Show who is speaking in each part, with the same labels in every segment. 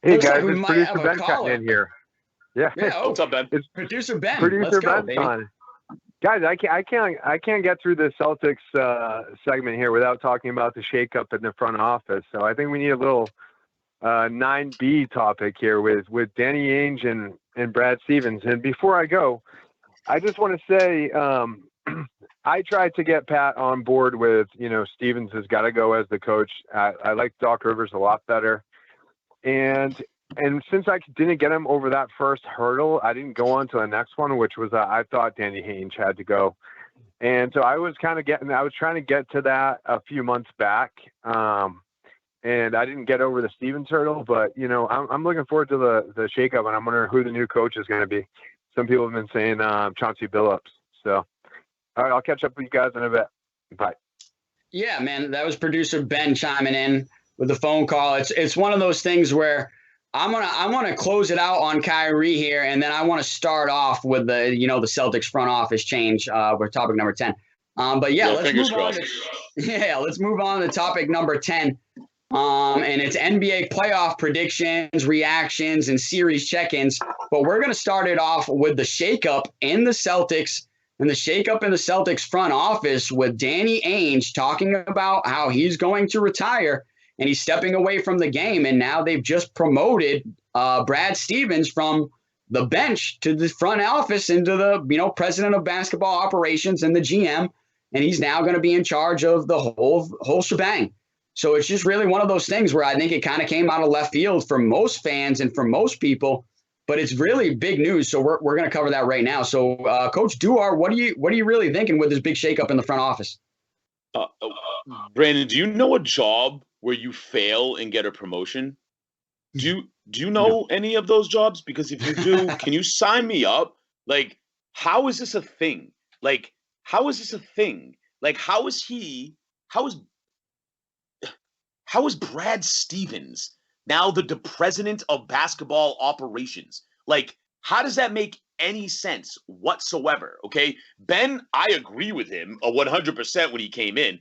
Speaker 1: Hey
Speaker 2: Looks like
Speaker 1: guys,
Speaker 2: we
Speaker 1: it's
Speaker 2: might have
Speaker 1: producer
Speaker 2: a
Speaker 1: Ben cutting
Speaker 2: caller.
Speaker 1: in here. Yeah,
Speaker 2: Yeah. Oh,
Speaker 3: What's up, Ben?
Speaker 1: it's
Speaker 2: producer Ben. Let's
Speaker 1: producer
Speaker 2: go,
Speaker 1: Ben's
Speaker 2: baby.
Speaker 1: on. Guys, I can't get through the Celtics segment here without talking about the shakeup in the front office. So I think we need a little 9B topic here with Danny Ainge and Brad Stevens. And before I go, I just want to say I tried to get Pat on board with, Stevens has got to go as the coach. I like Doc Rivers a lot better. And since I didn't get him over that first hurdle, I didn't go on to the next one, which was I thought Danny Ainge had to go. And so I was trying to get to that a few months back. And I didn't get over the Stevens hurdle, but I'm looking forward to the shakeup, and I'm wondering who the new coach is going to be. Some people have been saying Chauncey Billups. So, all right, I'll catch up with you guys in a bit. Bye.
Speaker 2: Yeah, man, that was producer Ben chiming in with the phone call. It's one of those things where I want to close it out on Kyrie here, and then I want to start off with the Celtics front office change. We're topic number 10. But yeah, let's move on. Let's move on to topic number 10. And it's NBA playoff predictions, reactions, and series check-ins. But we're going to start it off with the shakeup in the Celtics and the shakeup in the Celtics front office with Danny Ainge talking about how he's going to retire and he's stepping away from the game. And now they've just promoted Brad Stevens from the bench to the front office into the president of basketball operations and the GM. And he's now going to be in charge of the whole shebang. So it's just really one of those things where I think it kind of came out of left field for most fans and for most people, but it's really big news. So we're going to cover that right now. So Coach Duarte, what are you really thinking with this big shakeup in the front office?
Speaker 3: Brandon, do you know a job where you fail and get a promotion? Do you know any of those jobs? Because if you do, can you sign me up? Like, how is this a thing? Like, how is this a thing? Like, how is Brad Stevens now the president of basketball operations? Like, how does that make any sense whatsoever? Okay, Ben, I agree with him 100% when he came in.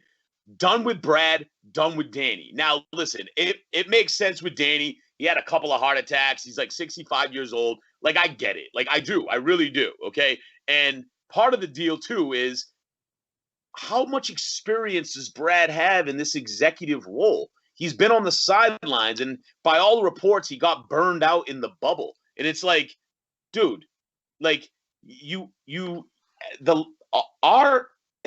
Speaker 3: Done with Brad, done with Danny. Now, listen, it makes sense with Danny. He had a couple of heart attacks. He's like 65 years old. Like, I get it. Like, I do. I really do. Okay, and part of the deal too is how much experience does Brad have in this executive role? He's been on the sidelines, and by all the reports, he got burned out in the bubble. And it's like, dude, like if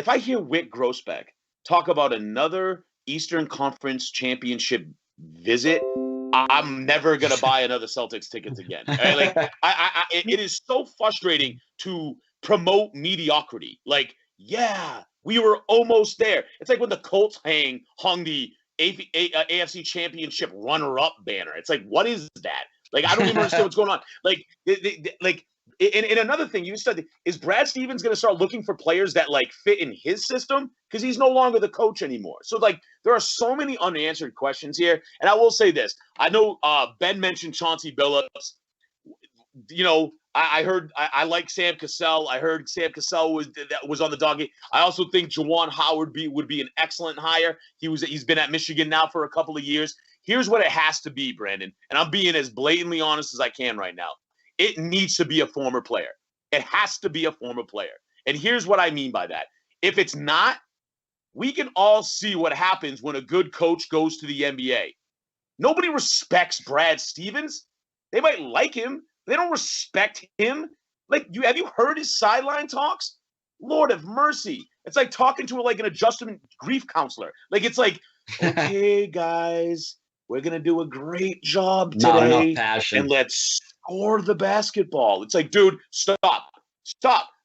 Speaker 3: I hear Wick Grossbeck talk about another Eastern Conference championship visit, I'm never gonna buy another Celtics tickets again. Right? Like, it is so frustrating to promote mediocrity. Like, yeah, we were almost there. It's like when the Colts hung the AFC Championship runner-up banner. It's like, what is that? Like, I don't even understand what's going on. Like, and another thing you said is Brad Stevens going to start looking for players that like fit in his system because he's no longer the coach anymore. So like, there are so many unanswered questions here. And I will say this: I know Ben mentioned Chauncey Billups. I heard I like Sam Cassell. I heard Sam Cassell was on the docket. I also think Juwan Howard would be an excellent hire. He's been at Michigan now for a couple of years. Here's what it has to be, Brandon, and I'm being as blatantly honest as I can right now. It needs to be a former player. It has to be a former player. And here's what I mean by that. If it's not, we can all see what happens when a good coach goes to the NBA. Nobody respects Brad Stevens. They might like him. They don't respect him. Like, have you heard his sideline talks? Lord have mercy. It's like talking to like an adjustment grief counselor. Like, it's like, okay, guys, we're going to do a great job today.
Speaker 2: Not enough passion.
Speaker 3: And let's score the basketball. It's like, dude, stop.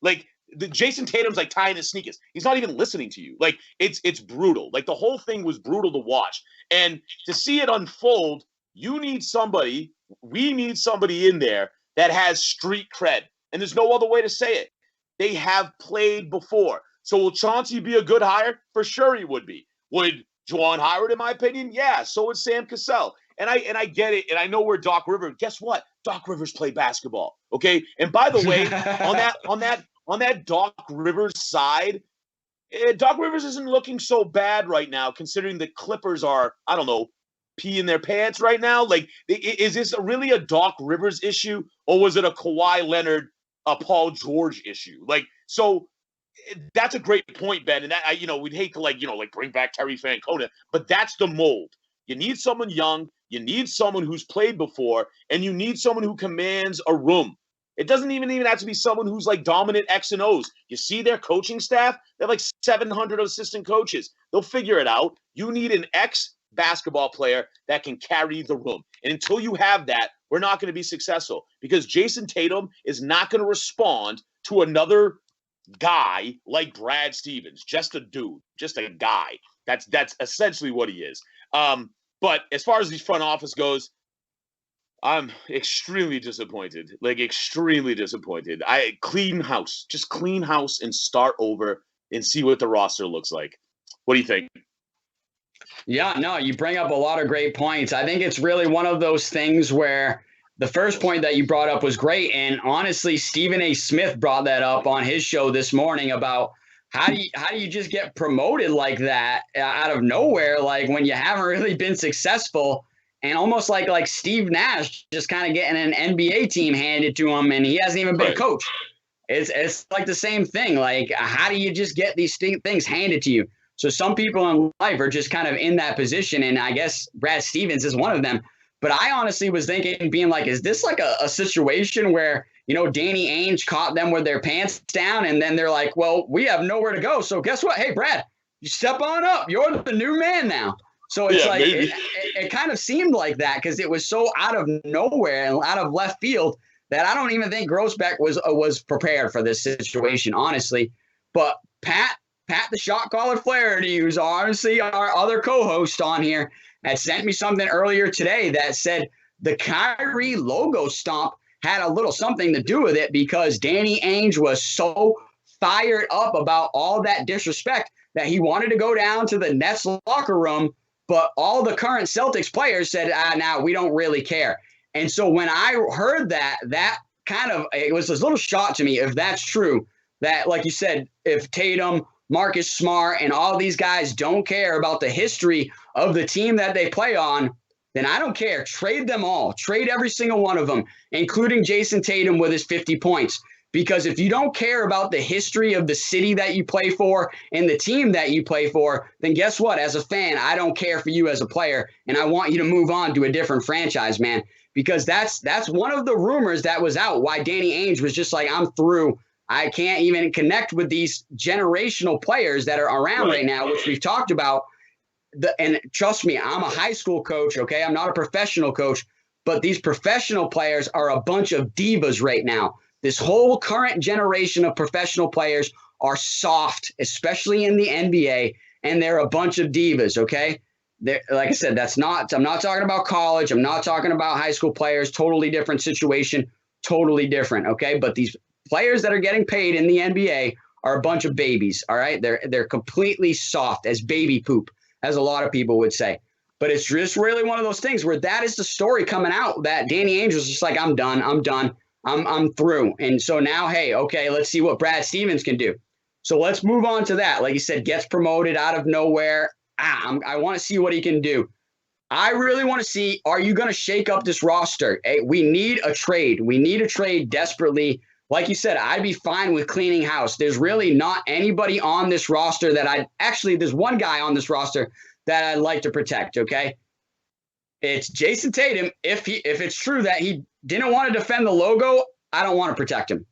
Speaker 3: Like, the Jason Tatum's like tying his sneakers. He's not even listening to you. Like, it's brutal. Like, the whole thing was brutal to watch. And to see it unfold, we need somebody in there that has street cred. And there's no other way to say it. They have played before. So will Chauncey be a good hire? For sure he would be. Would Juwan Howard, in my opinion? Yeah, so would Sam Cassell. And I get it, and I know where Doc Rivers. Guess what? Doc Rivers played basketball. Okay? And by the way, on that Doc Rivers side, Doc Rivers isn't looking so bad right now, considering the Clippers are, I don't know, pee in their pants right now? Like, is this really a Doc Rivers issue, or was it a Kawhi Leonard, a Paul George issue? Like, so that's a great point, Ben. And that, we'd hate to like bring back Terry Francona, but that's the mold. You need someone young, you need someone who's played before, and you need someone who commands a room. It doesn't even have to be someone who's like dominant X and O's. You see their coaching staff, they have like 700 assistant coaches. They'll figure it out. You need an ex-basketball player that can carry the room. And until you have that, we're not going to be successful, because Jason Tatum is not going to respond to another guy like Brad Stevens, just a dude, just a guy. That's essentially what he is. But as far as the front office goes, I'm extremely disappointed. Like, extremely disappointed. Clean house and start over and see what the roster looks like. What do you think?
Speaker 2: Yeah, no, you bring up a lot of great points. I think it's really one of those things where the first point that you brought up was great. And honestly, Stephen A. Smith brought that up on his show this morning about how do you just get promoted like that out of nowhere, like when you haven't really been successful, and almost like Steve Nash just kind of getting an NBA team handed to him and he hasn't even been coached. It's like the same thing. Like, how do you just get these things handed to you? So some people in life are just kind of in that position, and I guess Brad Stevens is one of them. But I honestly was thinking, being like, is this like a situation where, Danny Ainge caught them with their pants down, and then they're like, well, we have nowhere to go. So guess what? Hey, Brad, you step on up. You're the new man now. So it's it kind of seemed like that, because it was so out of nowhere and out of left field that I don't even think Grossbeck was prepared for this situation, honestly. But Pat the shot caller Flaherty, who's honestly our other co-host on here, had sent me something earlier today that said the Kyrie logo stomp had a little something to do with it, because Danny Ainge was so fired up about all that disrespect that he wanted to go down to the Nets locker room, but all the current Celtics players said, now we don't really care. And so when I heard that kind of, it was a little shock to me, if that's true, that, like you said, if Tatum, Marcus Smart, and all these guys don't care about the history of the team that they play on, then I don't care. Trade them all. Trade every single one of them, including Jason Tatum with his 50 points. Because if you don't care about the history of the city that you play for and the team that you play for, then guess what? As a fan, I don't care for you as a player, and I want you to move on to a different franchise, man. Because that's one of the rumors that was out, why Danny Ainge was just like, I'm through. I can't even connect with these generational players that are around right now, which we've talked about. And trust me, I'm a high school coach, okay? I'm not a professional coach, but these professional players are a bunch of divas right now. This whole current generation of professional players are soft, especially in the NBA, and they're a bunch of divas, okay? Like I said, I'm not talking about college. I'm not talking about high school players. Totally different situation, totally different, okay? But these players that are getting paid in the NBA are a bunch of babies, all right? They're completely soft as baby poop, as a lot of people would say. But it's just really one of those things where that is the story coming out, that Danny Ainge was just like, I'm done. I'm through. And so now, hey, okay, let's see what Brad Stevens can do. So let's move on to that. Like you said, gets promoted out of nowhere. I want to see what he can do. I really want to see, are you going to shake up this roster? Hey, we need a trade. We need a trade desperately. Like you said, I'd be fine with cleaning house. There's really not anybody on this roster that there's one guy on this roster that I'd like to protect, okay? It's Jason Tatum. If it's true that he didn't want to defend the logo, I don't want to protect him.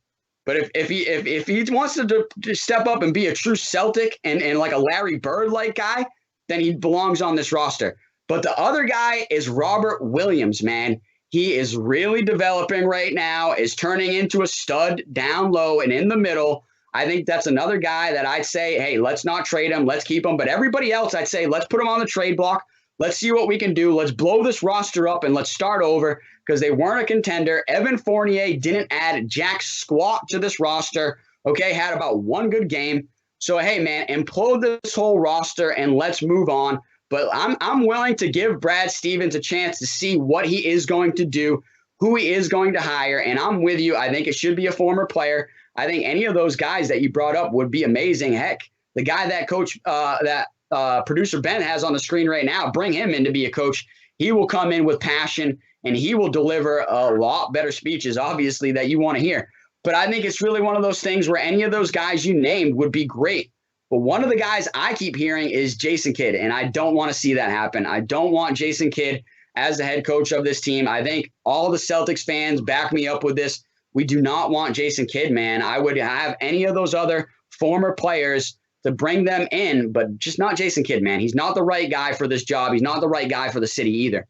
Speaker 2: But if he wants to step up and be a true Celtic and like a Larry Bird-like guy, then he belongs on this roster. But the other guy is Robert Williams, man. He is really developing right now, is turning into a stud down low and in the middle. I think that's another guy that I'd say, hey, let's not trade him. Let's keep him. But everybody else, I'd say, let's put him on the trade block. Let's see what we can do. Let's blow this roster up and let's start over, because they weren't a contender. Evan Fournier didn't add jack squat to this roster. Okay, had about one good game. So, hey, man, implode this whole roster and let's move on. But I'm willing to give Brad Stevens a chance to see what he is going to do, who he is going to hire. And I'm with you. I think it should be a former player. I think any of those guys that you brought up would be amazing. Heck, the guy that producer Ben has on the screen right now, bring him in to be a coach. he will come in with passion and he will deliver a lot better speeches, obviously, that you want to hear. But I think it's really one of those things where any of those guys you named would be great. But one of the guys I keep hearing is Jason Kidd, and I don't want to see that happen. I don't want Jason Kidd as the head coach of this team. I think all the Celtics fans back me up with this. We do not want Jason Kidd, man. I would have any of those other former players to bring them in, but just not Jason Kidd, man. He's not the right guy for this job. He's not the right guy for the city either.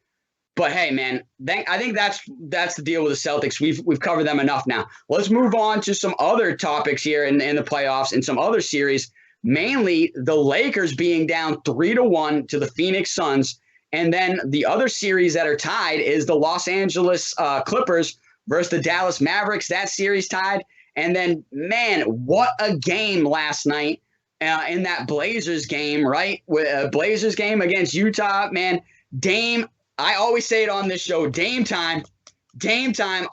Speaker 2: But hey, man, I think that's the deal with the Celtics. We've covered them enough now. Let's move on to some other topics here in the playoffs and some other series, mainly the Lakers being down 3-1 to the Phoenix Suns. And then the other series that are tied is the Los Angeles Clippers versus the Dallas Mavericks. That series tied. And then, man, what a game last night in that Blazers game, right? Blazers game against Utah, man. Dame, I always say it on this show, Dame time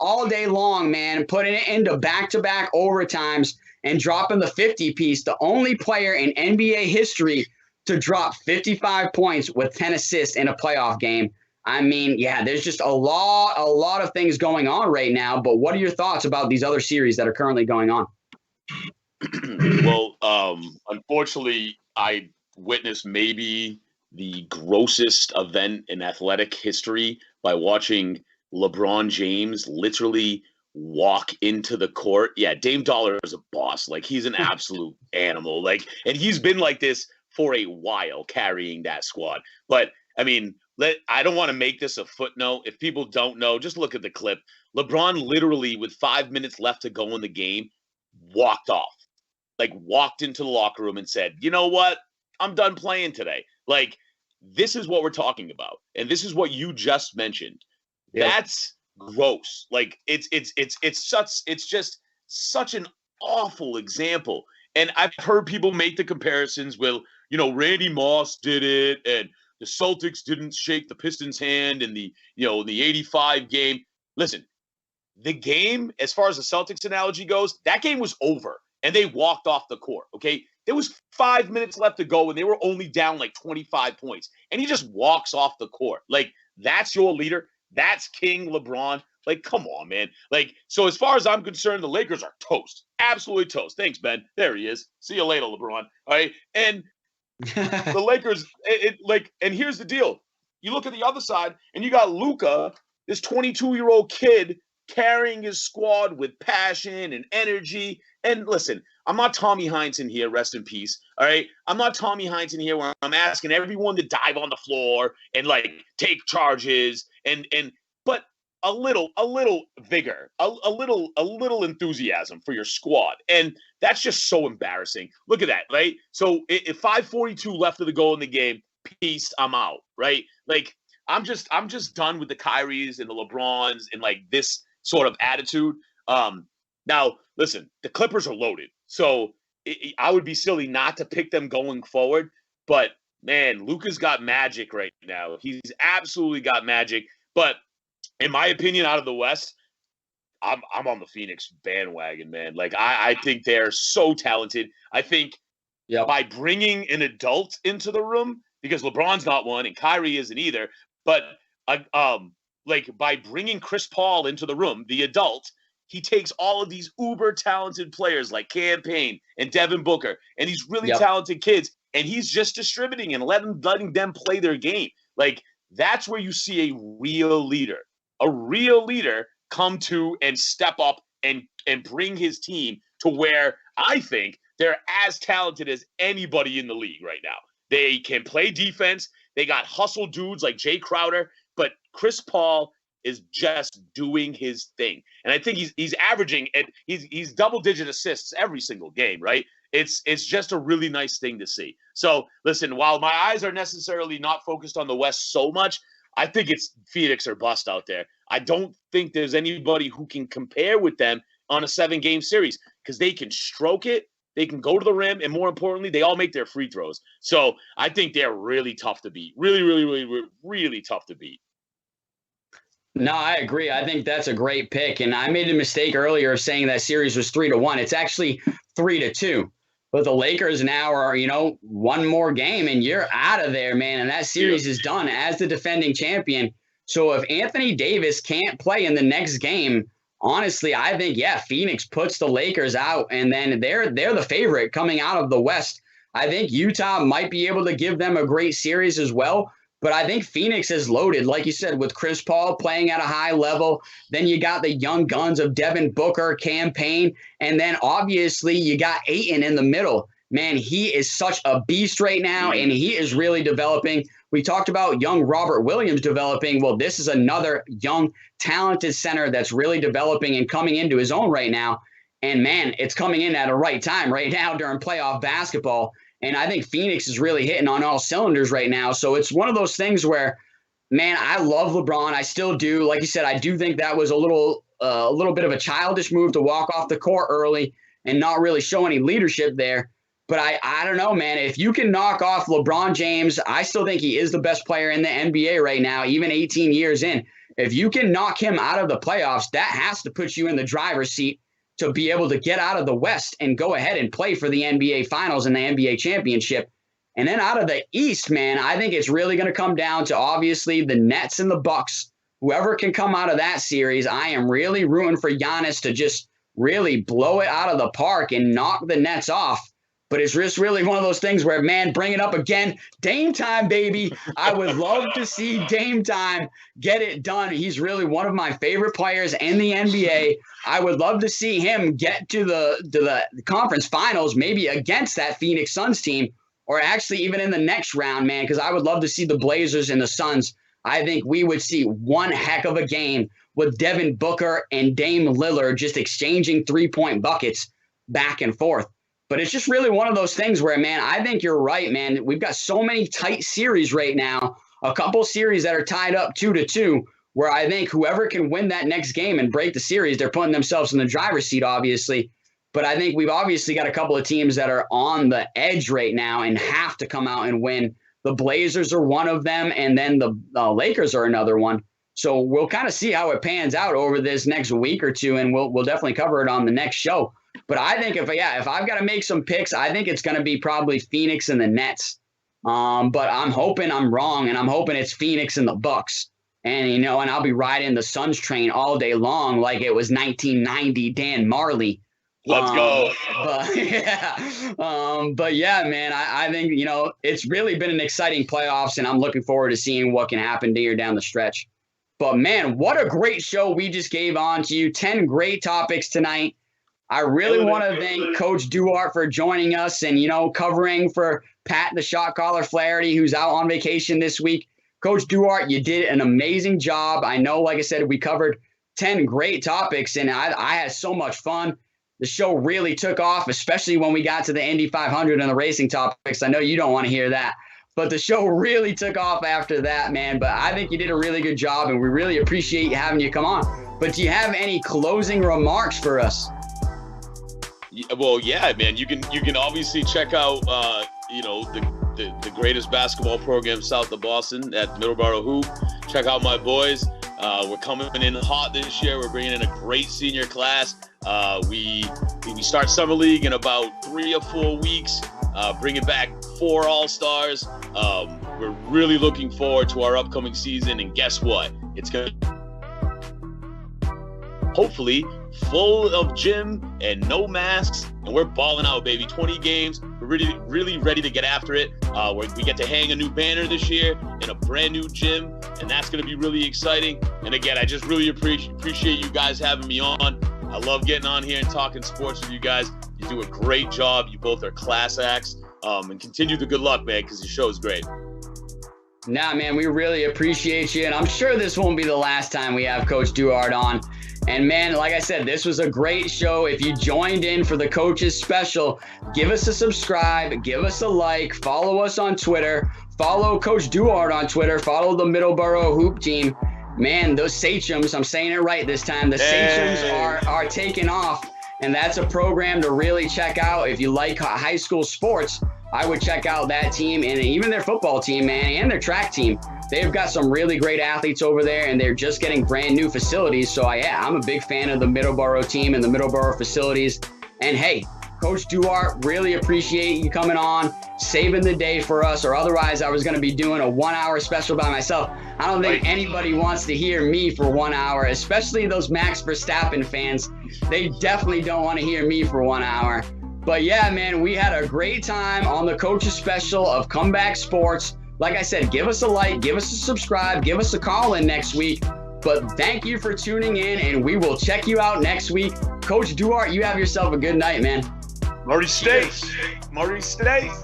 Speaker 2: all day long, man, putting it into back-to-back overtimes and dropping the 50-piece, the only player in NBA history to drop 55 points with 10 assists in a playoff game. I mean, yeah, there's just a lot of things going on right now, but what are your thoughts about these other series that are currently going on?
Speaker 3: Well, unfortunately, I witnessed maybe the grossest event in athletic history by watching LeBron James literally walk into the court. Yeah, Dame Dollar is a boss. Like, he's an absolute animal. Like, and he's been like this for a while, carrying that squad. But I mean, I don't want to make this a footnote. If people don't know, just look at the clip. LeBron literally, with 5 minutes left to go in the game, walked off. Like, walked into the locker room and said, you know what? I'm done playing today. Like, this is what we're talking about. And this is what you just mentioned. Yep. That's gross. Like, it's just such an awful example. And I've heard people make the comparisons with, you know, Randy Moss did it and the Celtics didn't shake the Pistons' hand in the 85 game. Listen, the game, as far as the Celtics analogy goes, that game was over and they walked off the court, okay? There was 5 minutes left to go and they were only down like 25 points. And he just walks off the court. Like, that's your leader. That's King LeBron. Like, come on, man. Like, so as far as I'm concerned, the Lakers are toast. Absolutely toast. Thanks, Ben. There he is. See you later, LeBron. All right. And the Lakers, and here's the deal. You look at the other side, and you got Luka, this 22-year-old kid, carrying his squad with passion and energy. And listen, I'm not Tommy Heinsohn here, rest in peace. All right. I'm not Tommy Heinsohn here where I'm asking everyone to dive on the floor and like take charges but a little vigor, a little enthusiasm for your squad. And that's just so embarrassing. Look at that, right? So if 5:42 left of the goal in the game, peace, I'm out, right? Like, I'm just done with the Kyries and the LeBrons and like this sort of attitude. Now, listen, the Clippers are loaded. So I would be silly not to pick them going forward. But, man, Luka's got magic right now. He's absolutely got magic. But in my opinion, out of the West, I'm on the Phoenix bandwagon, man. Like, I think they're so talented. I think by bringing an adult into the room, because LeBron's not one and Kyrie isn't either, but like by bringing Chris Paul into the room, the adult, he takes all of these uber talented players like Cam Payne and Devin Booker and these really talented kids, and he's just distributing and letting them play their game. Like, that's where you see a real leader come to and step up and bring his team to where I think they're as talented as anybody in the league right now. They can play defense. They got hustle dudes like Jay Crowder, but Chris Paul is just doing his thing. And I think he's averaging and he's double-digit assists every single game, right? It's just a really nice thing to see. So, listen, while my eyes are necessarily not focused on the West so much, I think it's Phoenix or bust out there. I don't think there's anybody who can compare with them on a 7-game series because they can stroke it, they can go to the rim, and more importantly, they all make their free throws. So I think they're really tough to beat. Really, really, really, really, really tough to beat.
Speaker 2: No, I agree. I think that's a great pick. And I made a mistake earlier of saying that series was 3-1. It's actually 3-2. But the Lakers now are, one more game and you're out of there, man. And that series is done as the defending champion. So if Anthony Davis can't play in the next game, honestly, I think, Phoenix puts the Lakers out, and then they're the favorite coming out of the West. I think Utah might be able to give them a great series as well. But I think Phoenix is loaded, like you said, with Chris Paul playing at a high level. Then you got the young guns of Devin Booker, Cam Payne, and then obviously you got Ayton in the middle. Man, he is such a beast right now, and he is really developing. We talked about young Robert Williams developing. Well, this is another young, talented center that's really developing and coming into his own right now. And, man, it's coming in at a right time right now during playoff basketball. And I think Phoenix is really hitting on all cylinders right now. So it's one of those things where, man, I love LeBron. I still do. Like you said, I do think that was a little bit of a childish move to walk off the court early and not really show any leadership there. But I don't know, man. If you can knock off LeBron James, I still think he is the best player in the NBA right now, even 18 years in. If you can knock him out of the playoffs, that has to put you in the driver's seat to be able to get out of the West and go ahead and play for the NBA Finals and the NBA Championship. And then out of the East, man, I think it's really going to come down to obviously the Nets and the Bucks. Whoever can come out of that series, I am really rooting for Giannis to just really blow it out of the park and knock the Nets off. But it's just really one of those things where, man, bring it up again. Dame time, baby. I would love to see Dame time get it done. He's really one of my favorite players in the NBA. I would love to see him get to the conference finals, maybe against that Phoenix Suns team, or actually even in the next round, man, because I would love to see the Blazers and the Suns. I think we would see one heck of a game with Devin Booker and Dame Lillard just exchanging three-point buckets back and forth. But it's just really one of those things where, man, I think you're right, man. We've got so many tight series right now, a couple series that are tied up 2-2, where I think whoever can win that next game and break the series, they're putting themselves in the driver's seat, obviously. But I think we've obviously got a couple of teams that are on the edge right now and have to come out and win. The Blazers are one of them, and then the Lakers are another one. So we'll kind of see how it pans out over this next week or two, and we'll definitely cover it on the next show. But I think if I've got to make some picks, I think it's going to be probably Phoenix and the Nets. But I'm hoping I'm wrong, and I'm hoping it's Phoenix and the Bucks. And, and I'll be riding the Suns train all day long like it was 1990 Dan Marley.
Speaker 3: Let's go.
Speaker 2: But yeah, man, I think, it's really been an exciting playoffs, and I'm looking forward to seeing what can happen here down the stretch. But, man, what a great show we just gave on to you. 10 great topics tonight. I really want to thank Coach Duarte for joining us and, covering for Pat, the shot caller Flaherty, who's out on vacation this week. Coach Duarte, you did an amazing job. I know, like I said, we covered 10 great topics, and I had so much fun. The show really took off, especially when we got to the Indy 500 and the racing topics. I know you don't want to hear that, but the show really took off after that, man. But I think you did a really good job, and we really appreciate having you come on. But do you have any closing remarks for us?
Speaker 3: Well, yeah, man. You can obviously check out the greatest basketball program south of Boston at Middleborough Hoop. Check out my boys. We're coming in hot this year. We're bringing in a great senior class. We start summer league in about 3 or 4 weeks. Bringing back 4 all-stars. We're really looking forward to our upcoming season. And guess what? It's going to hopefully full of gym and no masks, and we're balling out, baby. 20 games. We're really ready to get after it. We get to hang a new banner this year in a brand new gym, and that's going to be really exciting. And again, I just really appreciate you guys having me on. I love getting on here and talking sports with you guys. You do a great job. You both are class acts. And continue the good luck, man, because the show is great.
Speaker 2: Nah, man, we really appreciate you, and I'm sure this won't be the last time we have Coach Duarte on. And, man, like I said, this was a great show. If you joined in for the Coaches Special, give us a subscribe, give us a like, follow us on Twitter, follow Coach Duarte on Twitter, follow the Middleborough Hoop team. Man, those Sachems, I'm saying it right this time, the Sachems are taking off, and that's a program to really check out. If you like high school sports, I would check out that team and even their football team, man, and their track team. They've got some really great athletes over there, and they're just getting brand new facilities. So, I'm a big fan of the Middleborough team and the Middleborough facilities. And, hey, Coach Duarte, really appreciate you coming on, saving the day for us, or otherwise I was going to be doing a 1 hour special by myself. I don't think anybody wants to hear me for 1 hour, especially those Max Verstappen fans. They definitely don't want to hear me for 1 hour. But yeah, man, we had a great time on the Coaches Special of Comeback Sports. Like I said, give us a like, give us a subscribe, give us a call in next week. But thank you for tuning in, and we will check you out next week. Coach Duarte, you have yourself a good night, man.
Speaker 3: Marty States. Marty States.